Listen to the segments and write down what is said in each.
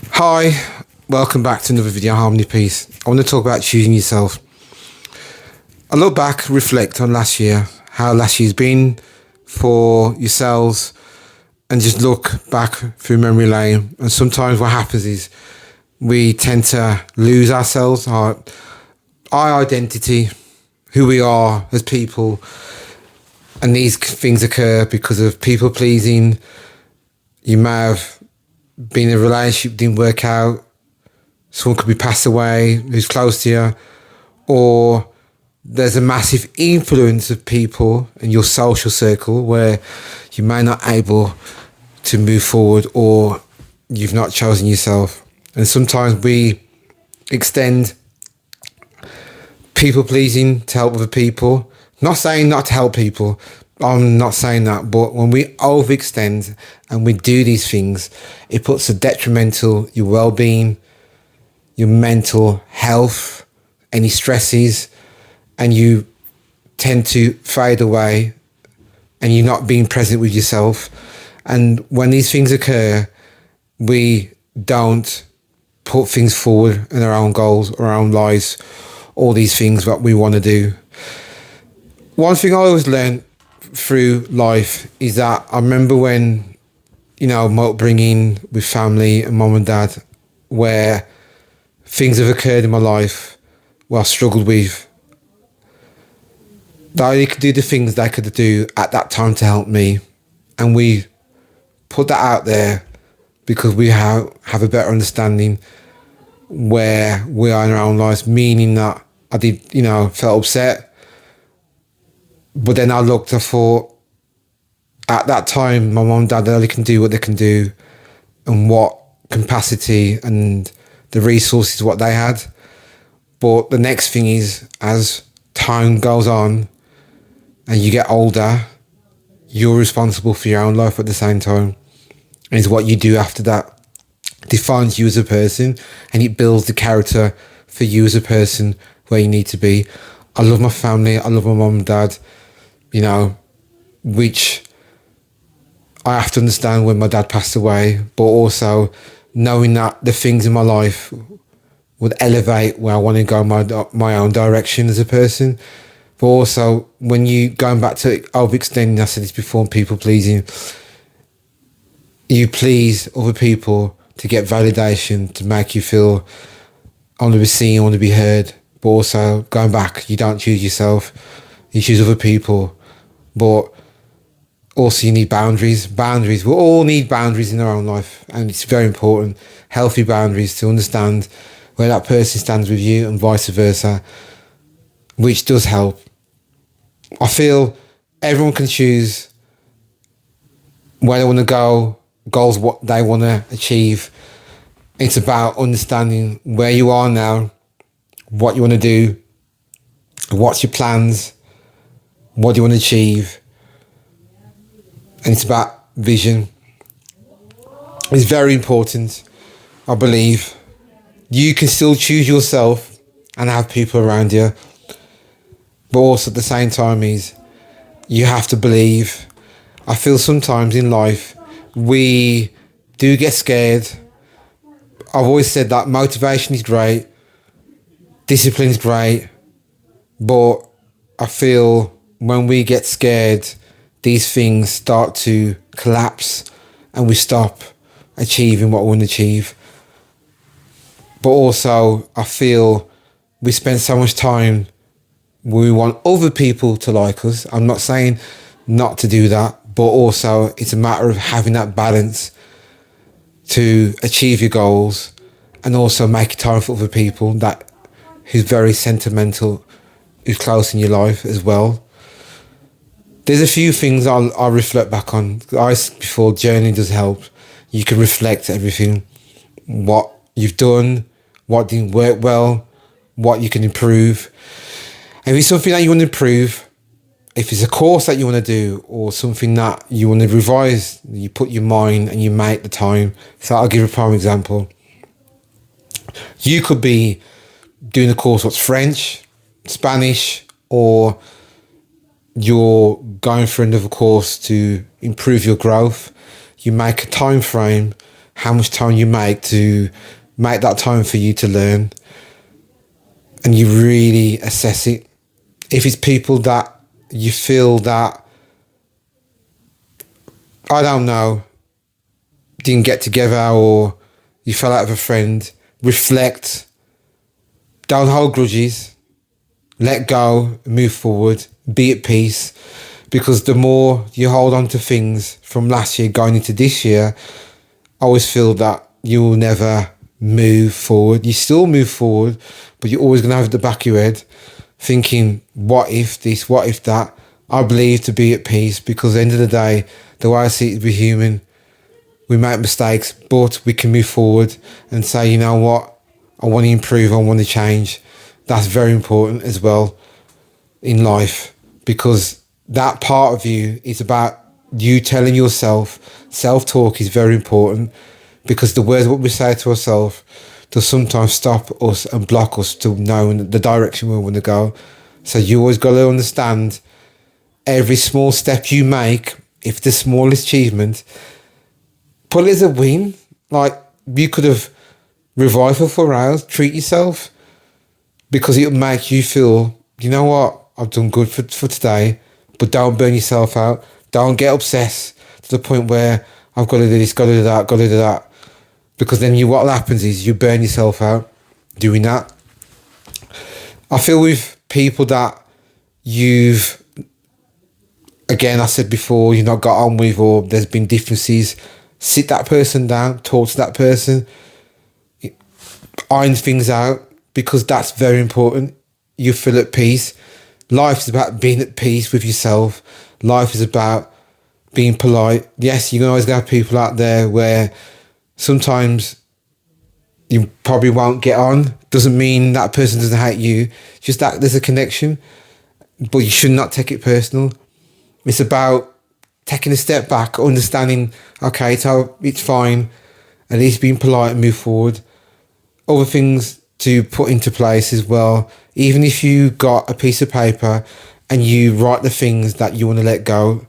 Hi, welcome back to another video, Harmony Piece. I want to talk about choosing yourself. I look back, reflect on last year, how last year's been for yourselves, and just look back through memory lane. And sometimes what happens is we tend to lose ourselves, our identity, who we are as people. And these things occur because of people pleasing. You may have been in a relationship, didn't work out. Someone could be passed away who's close to you. Or there's a massive influence of people in your social circle where you may not able to move forward, or you've not chosen yourself. And sometimes we extend people pleasing to help other people. Not saying not to help people, I'm not saying that, but when we overextend and we do these things, it puts a detrimental, your well-being, your mental health, any stresses, and you tend to fade away and you're not being present with yourself. And when these things occur, we don't put things forward in our own goals, our own lives, all these things that we want to do. One thing I always learned through life is that I remember when, my upbringing with family and mum and dad, where things have occurred in my life where I struggled with, they could do the things they could do at that time to help me. And we put that out there because we have a better understanding where we are in our own lives, meaning that I did, felt upset. But then I thought, at that time, my mum and dad only can do what they can do and what capacity and the resources what they had. But the next thing is, as time goes on and you get older, you're responsible for your own life at the same time. And it's what you do after that defines you as a person, and it builds the character for you as a person where you need to be. I love my family, I love my mum and dad, which I have to understand when my dad passed away, but also knowing that the things in my life would elevate where I want to go my own direction as a person. But also, when you going back to overextending, I said this before, people pleasing, you please other people to get validation, to make you feel I want to be seen, I want to be heard. But also, going back, you don't choose yourself, you choose other people. But also you need boundaries. We all need boundaries in our own life, and it's very important. Healthy boundaries to understand where that person stands with you and vice versa, which does help. I feel everyone can choose where they want to go, goals, what they want to achieve. It's about understanding where you are now, what you want to do, what's your plans, what do you want to achieve. And it's about vision. It's very important, I believe. You can still choose yourself and have people around you, but also at the same time is you have to believe. I feel sometimes in life we do get scared. I've always said that motivation is great, discipline is great, but I feel when we get scared, these things start to collapse and we stop achieving what we want to achieve. But also, I feel we spend so much time where we want other people to like us. I'm not saying not to do that, but also it's a matter of having that balance to achieve your goals and also make time for other people that who's very sentimental, who's close in your life as well. There's a few things I'll reflect back on. I said before, journey does help. You can reflect everything, what you've done, what didn't work well, what you can improve. And if it's something that you want to improve, if it's a course that you want to do or something that you want to revise, you put your mind and you make the time. So I'll give a prime example. You could be doing a course what's French, Spanish, or you're going for another course to improve your growth. You make a time frame, how much time you make that time for you to learn, and you really assess it. If it's people that you feel that, I don't know, didn't get together, or you fell out with a friend, reflect. Don't hold grudges. Let go, move forward, be at peace. Because the more you hold on to things from last year going into this year, I always feel that you will never move forward. You still move forward, but you're always going to have at the back of your head thinking, what if this, what if that? I believe to be at peace, because at the end of the day, the way I see it, we're human. We make mistakes, but we can move forward and say, you know what? I want to improve, I want to change. That's very important as well in life, because that part of you is about you telling yourself. Self-talk is very important, because the words what we say to ourselves does sometimes stop us and block us to knowing the direction we want to go. So you always got to understand, every small step you make, if the smallest achievement, put it as a win. Like, you could have revised for 4 hours, treat yourself, because it'll make you feel, you know what, I've done good for today. But don't burn yourself out. Don't get obsessed to the point where I've got to do this, got to do that, got to do that. Because then what happens is you burn yourself out doing that. I feel with people that you've, again, I said before, you've not got on with, or there's been differences, sit that person down, talk to that person, iron things out, because that's very important. You feel at peace. Life is about being at peace with yourself. Life is about being polite. Yes, you can always have people out there where sometimes you probably won't get on. Doesn't mean that person doesn't hate you. Just that there's a connection. But you should not take it personal. It's about taking a step back, understanding, okay, so it's fine. At least being polite and move forward. Other things to put into place as well. Even if you got a piece of paper and you write the things that you want to let go,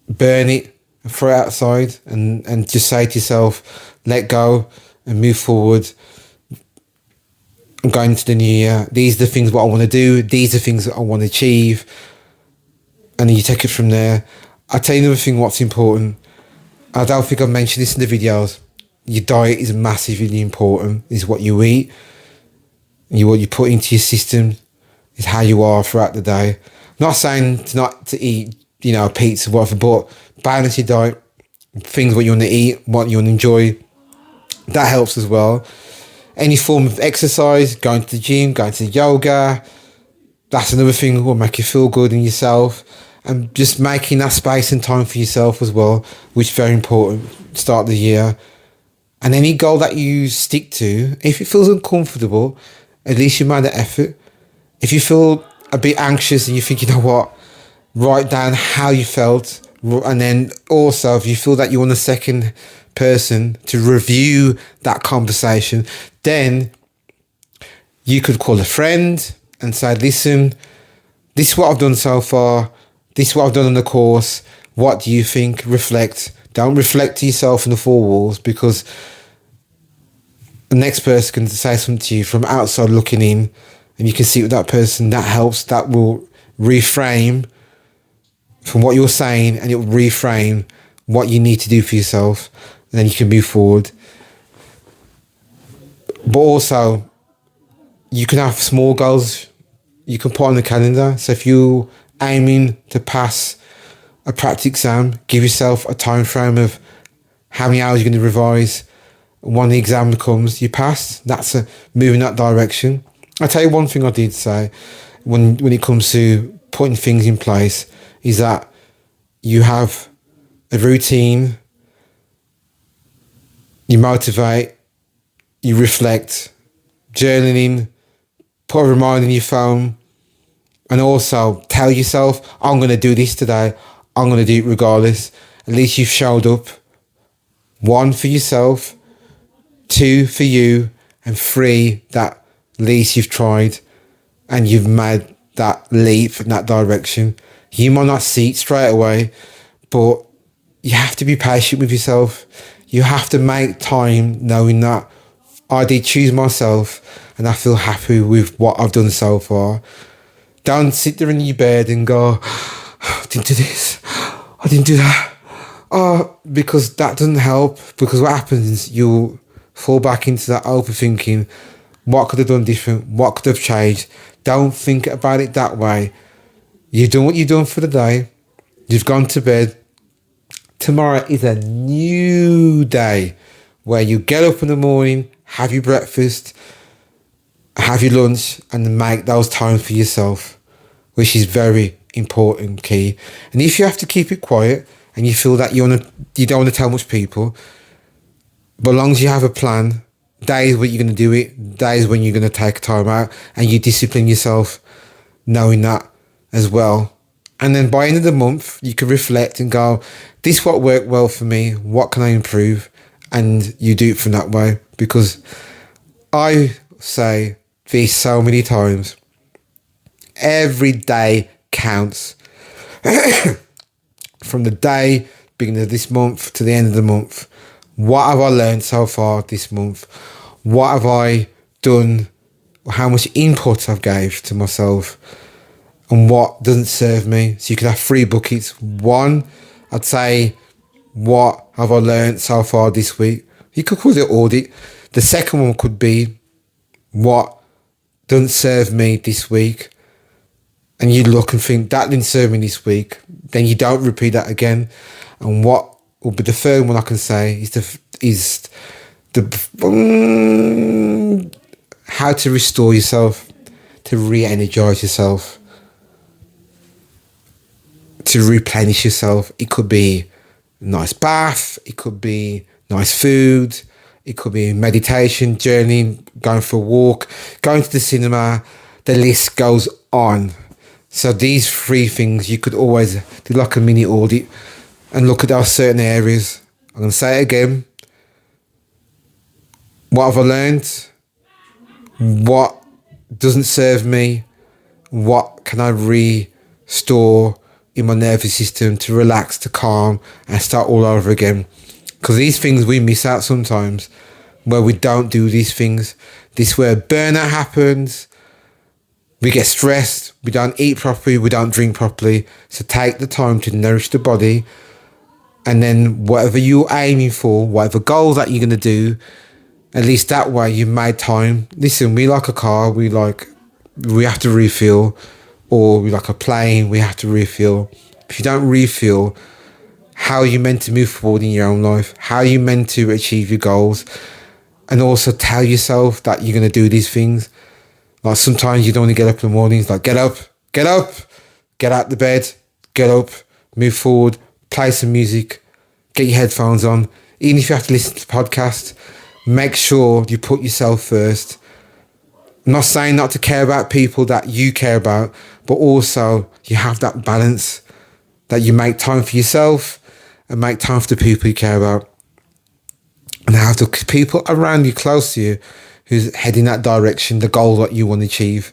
burn it, throw it outside, and just say to yourself, let go and move forward. I'm going into the new year. These are the things what I want to do. These are things that I want to achieve. And then you take it from there. I'll tell you another thing what's important. I don't think I mentioned this in the videos. Your diet is massively important. Is what you eat. What you put into your system is how you are throughout the day. I'm not saying not to eat, pizza, whatever, but balance your diet. Things what you want to eat, what you want to enjoy. That helps as well. Any form of exercise, going to the gym, going to yoga. That's another thing that will make you feel good in yourself. And just making that space and time for yourself as well, which is very important. Start the year. And any goal that you stick to, if it feels uncomfortable, at least you made an effort. If you feel a bit anxious and you think, you know what, write down how you felt. And then also, if you feel that you want a second person to review that conversation, then you could call a friend and say, listen, this is what I've done so far. This is what I've done on the course. What do you think? Reflect. Don't reflect to yourself in the four walls, because the next person can say something to you from outside looking in, and you can see with that person. That helps. That will reframe from what you're saying, and it will reframe what you need to do for yourself, and then you can move forward. But also, you can have small goals you can put on the calendar. So if you're aiming to pass a practice exam, give yourself a time frame of how many hours you're going to revise. When the exam comes, you pass. That's a move in that direction. I'll tell you one thing I did say when it comes to putting things in place is that you have a routine, you motivate, you reflect, journaling, put a reminder in your phone, and also tell yourself, I'm going to do this today. I'm going to do it regardless. At least you've showed up. 1, for yourself, 2, for you, and 3, that at least you've tried and you've made that leap in that direction. You might not see it straight away, but you have to be patient with yourself. You have to make time knowing that I did choose myself and I feel happy with what I've done so far. Don't sit there in your bed and go, I didn't do this, I didn't do that. Oh, because that doesn't help. Because what happens, you'll fall back into that overthinking. What could have done different? What could have changed? Don't think about it that way. You've done what you've done for the day. You've gone to bed. Tomorrow is a new day where you get up in the morning, have your breakfast, have your lunch, and make those times for yourself, which is very important, key. And if you have to keep it quiet and you feel that you don't want to tell much people, but as long as you have a plan, days when you're going to do it, days when you're going to take time out, and you discipline yourself, knowing that as well. And then by the end of the month, you can reflect and go, this what worked well for me, what can I improve? And you do it from that way. Because I say this so many times, every day counts. From the day, beginning of this month to the end of the month. What have I learned so far this month? What have I done? How much input I've gave to myself? And what doesn't serve me? So you could have 3 buckets. One, I'd say, what have I learned so far this week? You could call it audit. The second one could be, what doesn't serve me this week? And you look and think, that didn't serve me this week. Then you don't repeat that again. And what will be the third one I can say is how to restore yourself, to re-energize yourself, to replenish yourself. It could be a nice bath, it could be nice food, it could be meditation, journaling, going for a walk, going to the cinema. The list goes on. So these 3 things, you could always do like a mini audit and look at those certain areas. I'm going to say it again. What have I learned? What doesn't serve me? What can I restore in my nervous system to relax, to calm, and start all over again? Because these things we miss out sometimes, where we don't do these things. This is where burnout happens. We get stressed, we don't eat properly, we don't drink properly. So take the time to nourish the body. And then whatever you're aiming for, whatever goals that you're going to do, at least that way you've made time. Listen, we like a car, we have to refuel. Or we like a plane, we have to refuel. If you don't refuel, how are you meant to move forward in your own life? How are you meant to achieve your goals? And also tell yourself that you're going to do these things. Like sometimes you don't want to get up in the mornings. Like get up, get out the bed, get up, move forward, play some music, get your headphones on. Even if you have to listen to the podcast, make sure you put yourself first. I'm not saying not to care about people that you care about, but also you have that balance, that you make time for yourself and make time for the people you care about. And have the people around you, close to you, who's heading that direction, the goal that you want to achieve,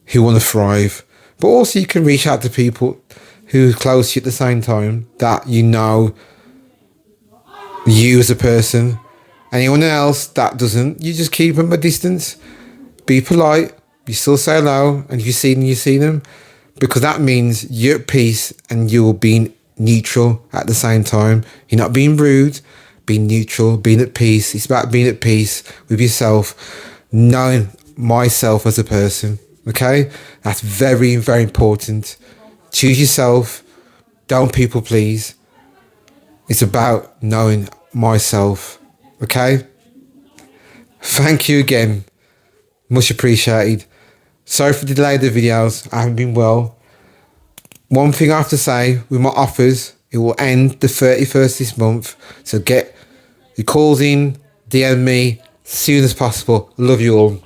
who want to thrive. But also you can reach out to people who are close to you at the same time, that you know you as a person. Anyone else that doesn't, you just keep them a distance. Be polite, you still say hello, and if you see them, you see them. Because that means you're at peace and you're being neutral at the same time. You're not being rude, being neutral, being at peace. It's about being at peace with yourself, knowing myself as a person, okay? That's very, very important. Choose yourself, don't people please. It's about knowing myself, okay? Thank you again. Much appreciated. Sorry for the delay of the videos. I haven't been well. One thing I have to say with my offers, it will end the 31st this month. So get your calls in, DM me as soon as possible. Love you all.